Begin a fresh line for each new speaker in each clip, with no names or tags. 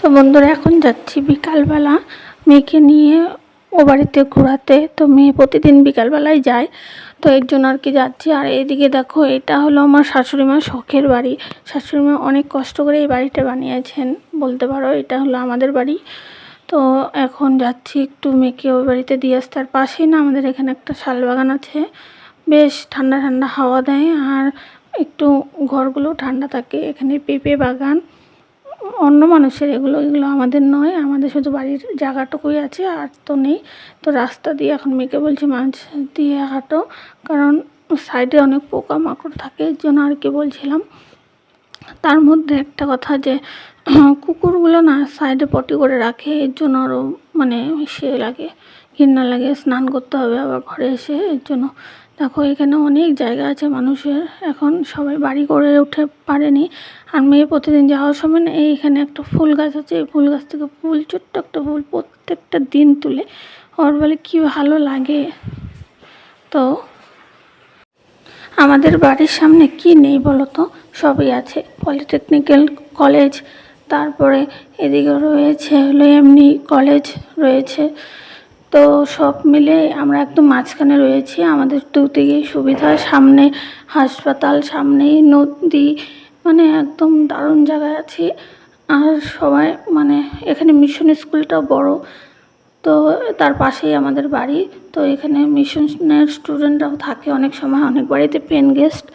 তো বন্ধুরা এখন যাচ্ছি বিকালবেলা মেয়েকে নিয়ে ও বাড়িতে ঘোরাতে। তো মেয়ে প্রতিদিন বিকালবেলায় যায়, তো এর জন্য আর কি যাচ্ছি। আর এইদিকে দেখো, এটা হলো আমার শাশুড়ি মার শখের বাড়ি। শাশুড়ি মা অনেক কষ্ট করে এই বাড়িটা বানিয়েছেন বলতে পারো। এটা হলো আমাদের বাড়ি। তো এখন যাচ্ছি একটু মেয়েকে ওই বাড়িতে দিয়ে আসতে। আর পাশেই না আমাদের এখানে একটা শাল বাগান আছে, বেশ ঠান্ডা ঠান্ডা হাওয়া দেয় আর একটু ঘরগুলো ঠান্ডা থাকে। এখানে পেঁপে বাগান, অন্য মানুষের এগুলো আমাদের নয়, আমাদের শুধু বাড়ির জায়গাটুকুই আছে, আর তো নেই। তো রাস্তা দিয়ে এখন মেয়েকে বলছি মাঝ দিয়ে হাঁটো, কারণ সাইডে অনেক পোকামাকড় থাকে, এর জন্য আর কি বলছিলাম। তার মধ্যে একটা কথা যে কুকুরগুলো না সাইডে পটি করে রাখে, এর জন্য আরও মানে সে লাগে, ঘৃণা লাগে। স্নান করতে হবে আবার ঘরে এসে, এর জন্য। দেখো এখানে অনেক জায়গা আছে মানুষের, এখন সবাই বাড়ি করে উঠে পারেনি। আর মেয়ে প্রতিদিন যাওয়ার সময় না এইখানে একটা ফুল গাছ আছে, এই ফুল গাছ থেকে ফুল, ছোট্ট একটা ফুল প্রত্যেকটা দিন তুলে ওর বলে কী ভালো লাগে। তো আমাদের বাড়ির সামনে কি নেই বলো তো, সবই আছে। পলিটেকনিক্যাল কলেজ, তারপরে এদিকে রয়েছে হলো এমনি কলেজ রয়েছে। তো সব মিলে আমরা একদম মাঝখানে রয়েছি, আমাদের দুদিকেই সুবিধা। সামনে হাসপাতাল, সামনেই নদী, মানে একদম দারুণ জায়গায় আছি। আর সবাই মানে এখানে মিশন স্কুলটাও বড়, তো তার পাশেই আমাদের বাড়ি। তো এখানে মিশনের স্টুডেন্টরাও থাকে অনেক সময়, অনেক বাড়িতে পেন গেস্ট।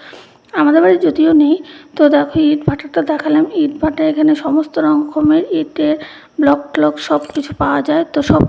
আমাদের বাড়ি যদিও নেই। তো দেখো ইট ভাটাটা দেখালাম, ইট ভাটা এখানে সমস্ত রকমের ইটের ব্লক ট্লক সব কিছু পাওয়া যায়। তো সব